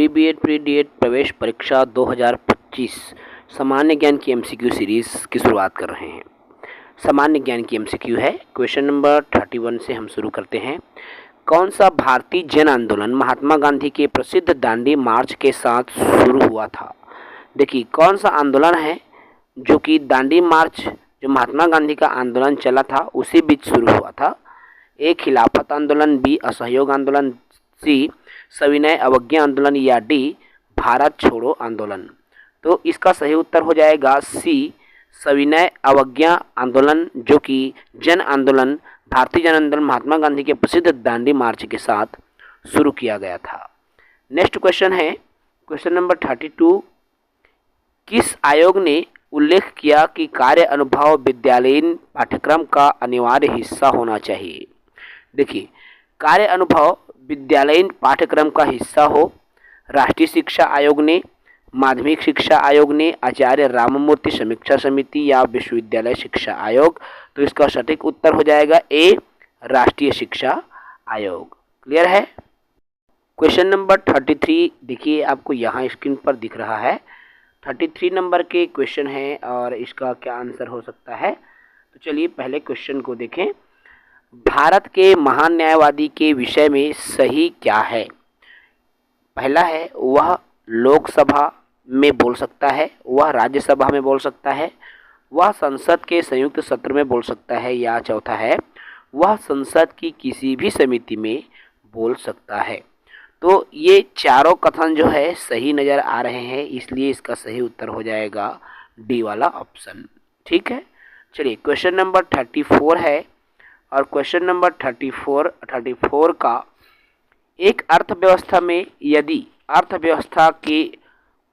Pre BEd pre DEd प्रवेश परीक्षा 2025 सामान्य ज्ञान की एमसीक्यू सीरीज़ की शुरुआत कर रहे हैं। सामान्य ज्ञान की एमसीक्यू है। क्वेश्चन नंबर 31 से हम शुरू करते हैं। कौन सा भारतीय जन आंदोलन महात्मा गांधी के प्रसिद्ध दांडी मार्च के साथ शुरू हुआ था? देखिए, कौन सा आंदोलन है जो कि दांडी मार्च जो महात्मा गांधी का आंदोलन चला था उसी बीच शुरू हुआ था? ए खिलाफत आंदोलन, बी असहयोग आंदोलन, सी सविनय अवज्ञा आंदोलन या डी भारत छोड़ो आंदोलन। तो इसका सही उत्तर हो जाएगा सी सविनय अवज्ञा आंदोलन, जो कि जन आंदोलन भारतीय जन आंदोलन महात्मा गांधी के प्रसिद्ध दांडी मार्च के साथ शुरू किया गया था। नेक्स्ट क्वेश्चन है क्वेश्चन नंबर 32। किस आयोग ने उल्लेख किया कि कार्य अनुभव विद्यालयीन पाठ्यक्रम का अनिवार्य हिस्सा होना चाहिए? देखिए, कार्य अनुभव विद्यालयीन पाठ्यक्रम का हिस्सा हो। राष्ट्रीय शिक्षा आयोग ने, माध्यमिक शिक्षा आयोग ने, आचार्य राममूर्ति समीक्षा समिति या विश्वविद्यालय शिक्षा आयोग? तो इसका सटीक उत्तर हो जाएगा ए राष्ट्रीय शिक्षा आयोग। क्लियर है? क्वेश्चन नंबर 33 देखिए, आपको यहाँ स्क्रीन पर दिख रहा है। 33 नंबर के क्वेश्चन है और इसका क्या आंसर हो सकता है? तो चलिए पहले क्वेश्चन को देखें। भारत के महान न्यायवादी के विषय में सही क्या है? पहला है वह लोकसभा में बोल सकता है, वह राज्यसभा में बोल सकता है, वह संसद के संयुक्त सत्र में बोल सकता है, या चौथा है वह संसद की किसी भी समिति में बोल सकता है। तो ये चारों कथन जो है सही नज़र आ रहे हैं, इसलिए इसका सही उत्तर हो जाएगा डी वाला ऑप्शन। ठीक है, चलिए क्वेश्चन नंबर 34 है और क्वेश्चन नंबर 34 का एक अर्थव्यवस्था में यदि अर्थव्यवस्था के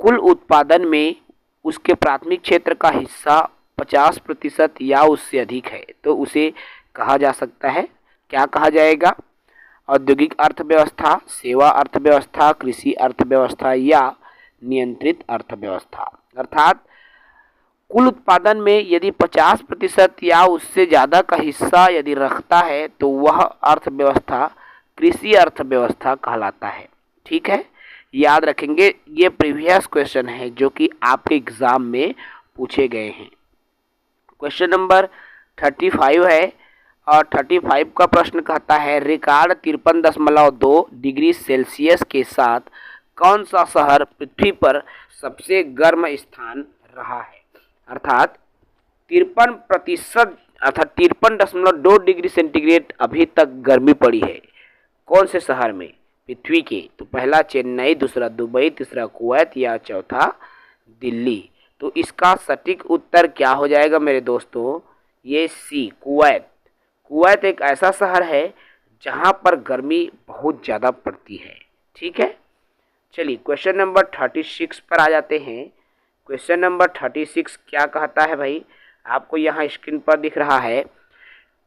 कुल उत्पादन में उसके प्राथमिक क्षेत्र का हिस्सा 50% या उससे अधिक है तो उसे कहा जा सकता है, क्या कहा जाएगा? औद्योगिक अर्थव्यवस्था, सेवा अर्थव्यवस्था, कृषि अर्थव्यवस्था या नियंत्रित अर्थव्यवस्था। अर्थात कुल उत्पादन में यदि 50% या उससे ज़्यादा का हिस्सा यदि रखता है तो वह अर्थव्यवस्था कृषि अर्थव्यवस्था कहलाता है। ठीक है, याद रखेंगे, ये प्रीवियस क्वेश्चन है जो कि आपके एग्ज़ाम में पूछे गए हैं। क्वेश्चन नंबर 35 है और 35 का प्रश्न कहता है रिकॉर्ड 53.2 डिग्री सेल्सियस के साथ कौन सा शहर पृथ्वी पर सबसे गर्म स्थान रहा है? अर्थात 53.2 डिग्री सेंटीग्रेड अभी तक गर्मी पड़ी है। कौन से शहर में पृथ्वी के? तो पहला चेन्नई, दूसरा दुबई, तीसरा कुवैत या चौथा दिल्ली। तो इसका सटीक उत्तर क्या हो जाएगा मेरे दोस्तों? ये सी कुवैत। कुवैत एक ऐसा शहर है जहां पर गर्मी बहुत ज़्यादा पड़ती है। ठीक है, चलिए क्वेश्चन नंबर 36 पर आ जाते हैं। क्वेश्चन नंबर 36 क्या कहता है भाई? आपको यहाँ स्क्रीन पर दिख रहा है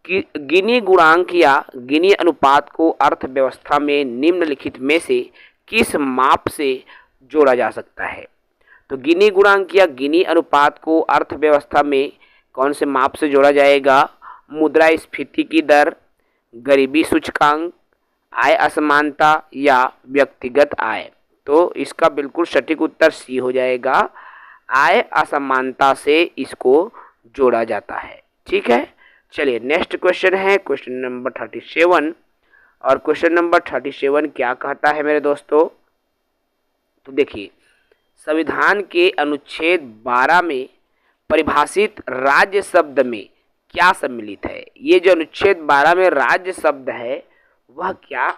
कि गिनी गुणांक या गिनी अनुपात को अर्थव्यवस्था में निम्नलिखित में से किस माप से जोड़ा जा सकता है? तो गिनी गुणांक या गिनी अनुपात को अर्थव्यवस्था में कौन से माप से जोड़ा जाएगा? मुद्रास्फीति की दर, गरीबी सूचकांक, आय असमानता या व्यक्तिगत आय? तो इसका बिल्कुल सटीक उत्तर सी हो जाएगा, आय असमानता से इसको जोड़ा जाता है। ठीक है, चलिए नेक्स्ट क्वेश्चन है क्वेश्चन नंबर 37 और क्वेश्चन नंबर 37 क्या कहता है मेरे दोस्तों? तो देखिए, संविधान के अनुच्छेद 12 में परिभाषित राज्य शब्द में क्या सम्मिलित है? ये जो अनुच्छेद 12 में राज्य शब्द है वह क्या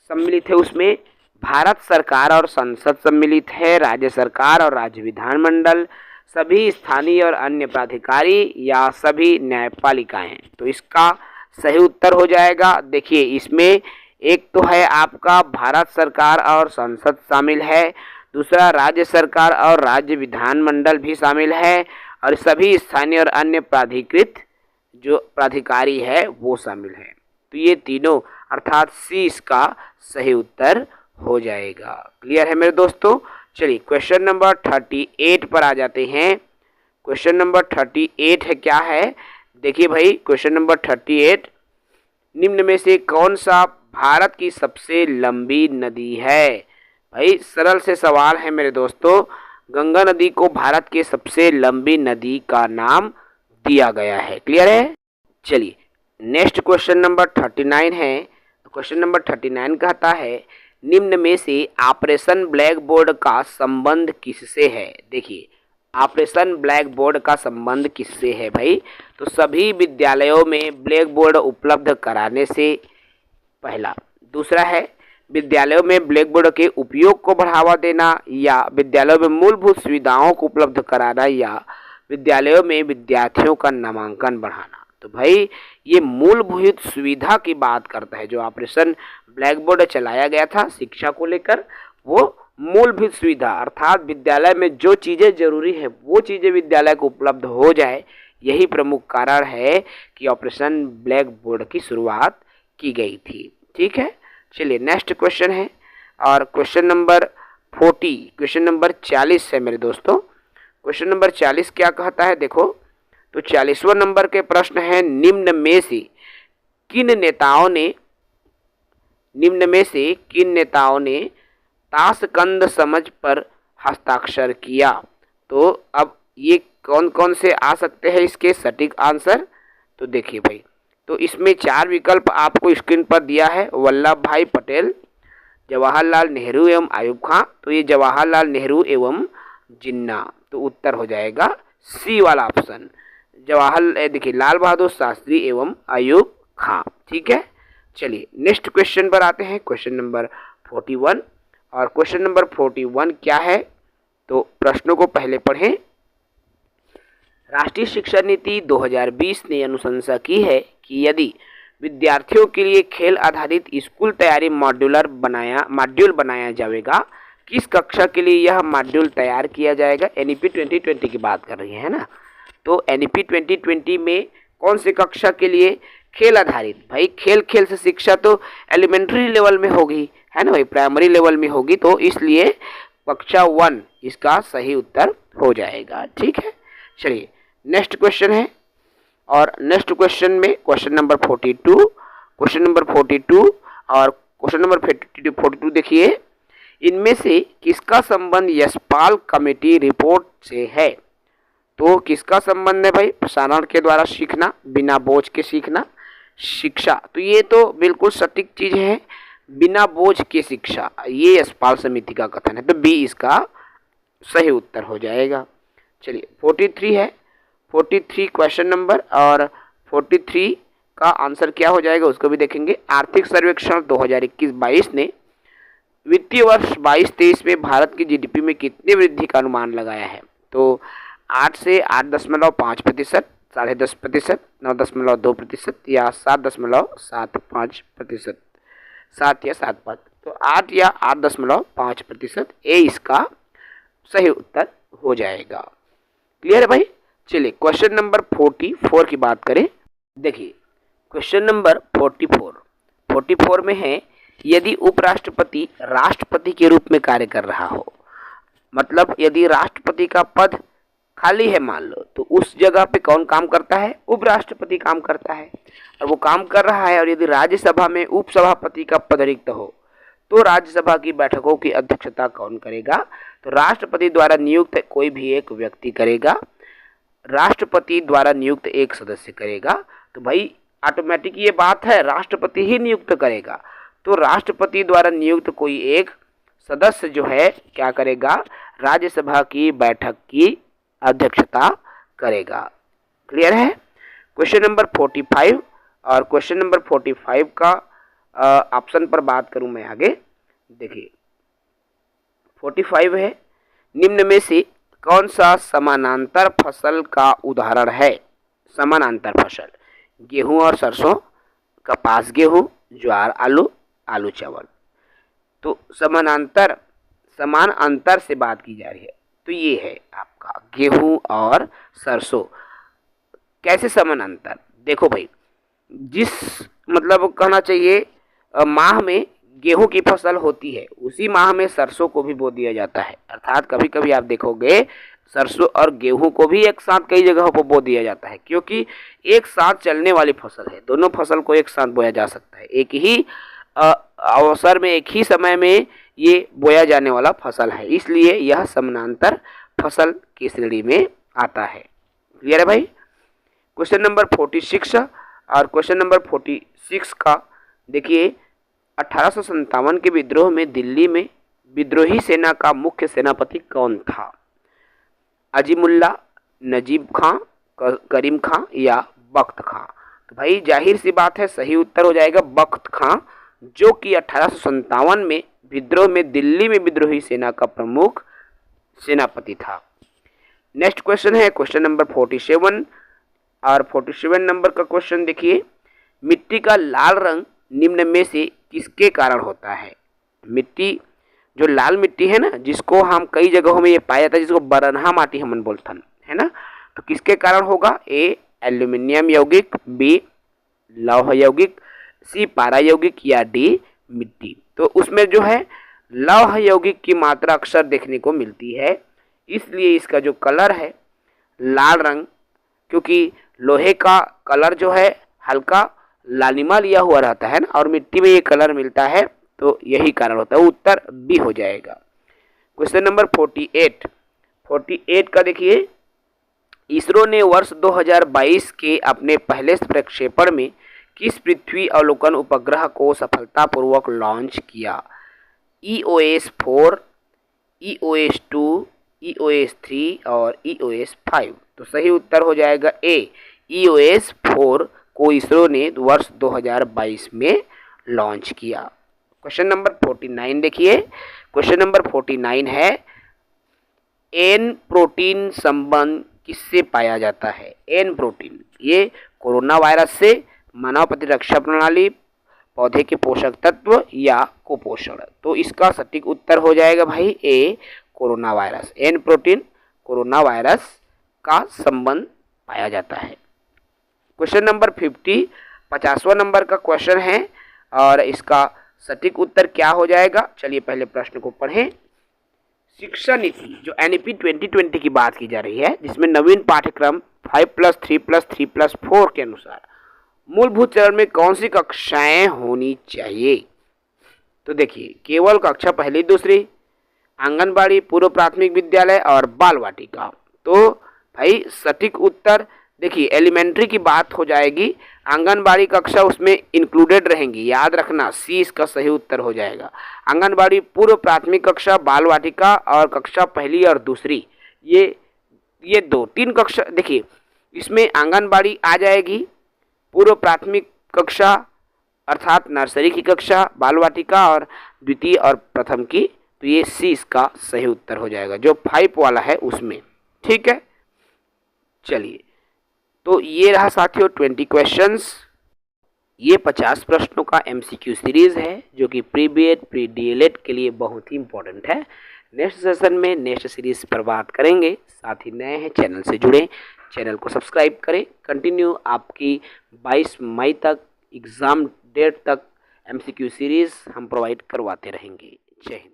सम्मिलित है? उसमें भारत सरकार और संसद सम्मिलित है, राज्य सरकार और राज्य विधानमंडल, सभी स्थानीय और अन्य प्राधिकारी या सभी न्यायपालिकाएं। तो इसका सही उत्तर हो जाएगा, देखिए इसमें एक तो है आपका भारत सरकार और संसद शामिल है, दूसरा राज्य सरकार और राज्य विधानमंडल भी शामिल है और सभी स्थानीय और अन्य प्राधिकृत जो प्राधिकारी है वो शामिल है। तो ये तीनों अर्थात सी इसका सही उत्तर हो जाएगा। क्लियर है मेरे दोस्तों? चलिए क्वेश्चन नंबर 38 पर आ जाते हैं। क्वेश्चन नंबर 38 है क्या है? देखिए भाई, क्वेश्चन नंबर 38 निम्न में से कौन सा भारत की सबसे लंबी नदी है? भाई सरल से सवाल है मेरे दोस्तों, गंगा नदी को भारत की सबसे लंबी नदी का नाम दिया गया है। क्लियर है? चलिए नेक्स्ट क्वेश्चन नंबर 39 है। क्वेश्चन नंबर 39 कहता है निम्न में से ऑपरेशन ब्लैक बोर्ड का संबंध किससे है। देखिए ऑपरेशन ब्लैक बोर्ड का संबंध किससे है भाई, तो सभी विद्यालयों में ब्लैक बोर्ड उपलब्ध कराने से पहला। दूसरा है विद्यालयों में ब्लैक बोर्ड के उपयोग को बढ़ावा देना, या विद्यालयों में मूलभूत सुविधाओं को उपलब्ध कराना, या विद्यालयों में विद्यार्थियों का नामांकन बढ़ाना। तो भाई ये मूलभूत सुविधा की बात करता है। जो ऑपरेशन ब्लैक बोर्ड चलाया गया था शिक्षा को लेकर, वो मूलभूत सुविधा अर्थात विद्यालय में जो चीज़ें जरूरी है वो चीज़ें विद्यालय को उपलब्ध हो जाए, यही प्रमुख कारण है कि ऑपरेशन ब्लैक बोर्ड की शुरुआत की गई थी। ठीक है, चलिए नेक्स्ट क्वेश्चन है और क्वेश्चन नंबर 40 है मेरे दोस्तों। क्वेश्चन नंबर 40 क्या कहता है देखो, तो 40वां नंबर के प्रश्न है निम्न में से किन नेताओं ने ताशकंद समझ पर हस्ताक्षर किया। तो अब ये कौन कौन से आ सकते हैं इसके सटीक आंसर, तो देखिए भाई, तो इसमें 4 विकल्प आपको स्क्रीन पर दिया है। वल्लभ भाई पटेल, जवाहरलाल नेहरू एवं अयूब खां, तो ये जवाहरलाल नेहरू एवं जिन्ना, तो उत्तर हो जाएगा सी वाला ऑप्शन, देखिए लाल बहादुर शास्त्री एवं अयूब खां। ठीक है, चलिए नेक्स्ट क्वेश्चन पर आते हैं, क्वेश्चन नंबर 41। और क्वेश्चन नंबर 41 क्या है, तो प्रश्नों को पहले पढ़ें। राष्ट्रीय शिक्षा नीति 2020 ने अनुशंसा की है कि यदि विद्यार्थियों के लिए खेल आधारित स्कूल तैयारी मॉड्यूल बनाया जाएगा, किस कक्षा के लिए यह मॉड्यूल तैयार किया जाएगा। एनईपी 2020 की बात कर रही है ना, तो एनईपी 2020 में कौन सी कक्षा के लिए खेल आधारित, भाई खेल से शिक्षा तो एलिमेंट्री लेवल में होगी, है ना भाई, प्राइमरी लेवल में होगी, तो इसलिए कक्षा 1 इसका सही उत्तर हो जाएगा। ठीक है, चलिए नेक्स्ट क्वेश्चन है और नेक्स्ट क्वेश्चन में क्वेश्चन नंबर 42 और क्वेश्चन नंबर 42 देखिए, इनमें से किसका संबंध यशपाल कमेटी रिपोर्ट से है। तो किसका संबंध है भाई, प्रसारण के द्वारा सीखना, बिना बोझ के सीखना, शिक्षा, तो ये तो बिल्कुल सटीक चीज है, बिना बोझ के शिक्षा, ये यशपाल समिति का कथन है, तो बी इसका सही उत्तर हो जाएगा। चलिए 43 है, 43 क्वेश्चन नंबर, और 43 का आंसर क्या हो जाएगा उसको भी देखेंगे। आर्थिक सर्वेक्षण 2021-22 ने वित्तीय वर्ष 22-23 में भारत की जीडीपी में कितनी वृद्धि का अनुमान लगाया है। तो 8 से 8.5%, 10.5%, 9.2% या 7.75%, 7 या 7.5, तो 8 या 8.5%, ए इसका सही उत्तर हो जाएगा। क्लियर है भाई। चलिए क्वेश्चन नंबर 44 की बात करें। देखिए क्वेश्चन नंबर 44 में है, यदि उपराष्ट्रपति राष्ट्रपति के रूप में कार्य कर रहा हो, मतलब यदि राष्ट्रपति का पद खाली है मान लो, तो उस जगह पे कौन काम करता है, उपराष्ट्रपति काम करता है, और वो काम कर रहा है। और यदि राज्यसभा में उपसभापति का पद रिक्त हो, तो राज्यसभा की बैठकों की अध्यक्षता कौन करेगा, तो राष्ट्रपति द्वारा नियुक्त कोई भी एक व्यक्ति करेगा, राष्ट्रपति द्वारा नियुक्त एक सदस्य करेगा। तो भाई ऑटोमेटिक ये बात है, राष्ट्रपति ही नियुक्त करेगा, तो राष्ट्रपति द्वारा नियुक्त कोई एक सदस्य जो है क्या करेगा, राज्यसभा की बैठक की अध्यक्षता करेगा। क्लियर है। क्वेश्चन नंबर 45 और क्वेश्चन नंबर 45 का ऑप्शन पर बात करूं मैं आगे। देखिए 45 है, निम्न में से कौन सा समानांतर फसल का उदाहरण है। समानांतर फसल, गेहूं और सरसों, कपास गेहूं, ज्वार आलू, आलू चावल। तो समानांतर, समान अंतर से बात की जा रही है, तो ये है आपका गेहूं और सरसों। कैसे समानांतर, देखो भाई, जिस मतलब कहना चाहिए माह में गेहूं की फसल होती है, उसी माह में सरसों को भी बो दिया जाता है। अर्थात कभी कभी आप देखोगे सरसों और गेहूं को भी एक साथ कई जगहों पर बो दिया जाता है, क्योंकि एक साथ चलने वाली फसल है, दोनों फसल को एक साथ बोया जा सकता है। एक ही अवसर में, एक ही समय में ये बोया जाने वाला फसल है, इसलिए यह समानांतर फसल की श्रेणी में आता है। क्लियर है भाई। क्वेश्चन नंबर 46 और क्वेश्चन नंबर 46 का देखिए, 1857 के विद्रोह में दिल्ली में विद्रोही सेना का मुख्य सेनापति कौन था? अजीमुल्ला, नजीब खां, करीम खां या बख्त खां? तो भाई जाहिर सी बात है, सही उत्तर हो जाएगा बख्त खां, जो कि 1857 में विद्रोह में दिल्ली में विद्रोही सेना का प्रमुख सेनापति था। नेक्स्ट क्वेश्चन है क्वेश्चन नंबर 47 और 47 नंबर का क्वेश्चन देखिए, मिट्टी का लाल रंग निम्न में से किसके कारण होता है? मिट्टी, जो लाल मिट्टी है ना, जिसको हम कई जगहों में ये पाया जाता है, जिसको बरनहा माटी हमन बोलथन, है ना, तो किसके कारण होगा? ए एल्यूमिनियम यौगिक, बी लौह यौगिक, सी पारा यौगिक या डी मिट्टी। तो उसमें जो है लौह यौगिक की मात्रा अक्सर देखने को मिलती है, इसलिए इसका जो कलर है लाल रंग, क्योंकि लोहे का कलर जो है हल्का लालिमा लिया हुआ रहता है ना, और मिट्टी में ये कलर मिलता है, तो यही कारण होता है। उत्तर बी हो जाएगा। क्वेश्चन नंबर 48 का देखिए, इसरो ने वर्ष 2022 के अपने पहले प्रक्षेपण में किस पृथ्वी अवलोकन उपग्रह को सफलतापूर्वक लॉन्च किया? EOS-4, EOS-2, EOS-3 और EOS-5? तो सही उत्तर हो जाएगा ए, EOS-4 को इसरो ने वर्ष 2022 में लॉन्च किया। क्वेश्चन नंबर 49 देखिए, क्वेश्चन नंबर 49 है, एन प्रोटीन संबंध किससे पाया जाता है? एन प्रोटीन, ये कोरोना वायरस से, मानव प्रतिरक्षा प्रणाली, पौधे के पोषक तत्व या कुपोषण? तो इसका सटीक उत्तर हो जाएगा भाई ए, coronavirus. N protein coronavirus का संबंध पाया जाता है। क्वेश्चन नंबर 50वां नंबर का क्वेश्चन है और इसका सटीक उत्तर क्या हो जाएगा? चलिए पहले प्रश्न को पढ़ें। शिक्षा नीति जो NEP 2020 की बात की जा रही है, जिसमें नवीन पाठ्यक्रम 5+3+3+4 के अनुसार मूलभूत चरण में कौन सी कक्षाएं होनी चाहिए? तो देखिए, केवल कक्षा पहली दूसरी, आंगनबाड़ी, पूर्व प्राथमिक विद्यालय और बाल वाटिका। तो भाई सटीक उत्तर देखिए, एलिमेंट्री की बात हो जाएगी, आंगनबाड़ी कक्षा उसमें इंक्लूडेड रहेंगी, याद रखना, सी इसका सही उत्तर हो जाएगा। आंगनबाड़ी, पूर्व प्राथमिक कक्षा, बाल वाटिका और कक्षा पहली और दूसरी, ये 2-3 कक्षा देखिए, इसमें आंगनबाड़ी आ जाएगी, पूर्व प्राथमिक कक्षा अर्थात नर्सरी की कक्षा, बाल वाटिका और द्वितीय और प्रथम की, तो ये सी इसका सही उत्तर हो जाएगा, जो 5 वाला है उसमें। ठीक है, चलिए, तो ये रहा साथियों 20 क्वेश्चंस। ये 50 प्रश्नों का MCQ सीरीज़ है, जो कि प्री BEd प्री DLED के लिए बहुत ही इंपॉर्टेंट है। नेक्स्ट सेशन में नेक्स्ट सीरीज़ पर बात करेंगे। साथ ही नए हैं चैनल से जुड़े, चैनल को सब्सक्राइब करें। कंटिन्यू आपकी 22 मई तक एग्ज़ाम डेट तक MCQ सीरीज़ हम प्रोवाइड करवाते रहेंगे। जय हिंद।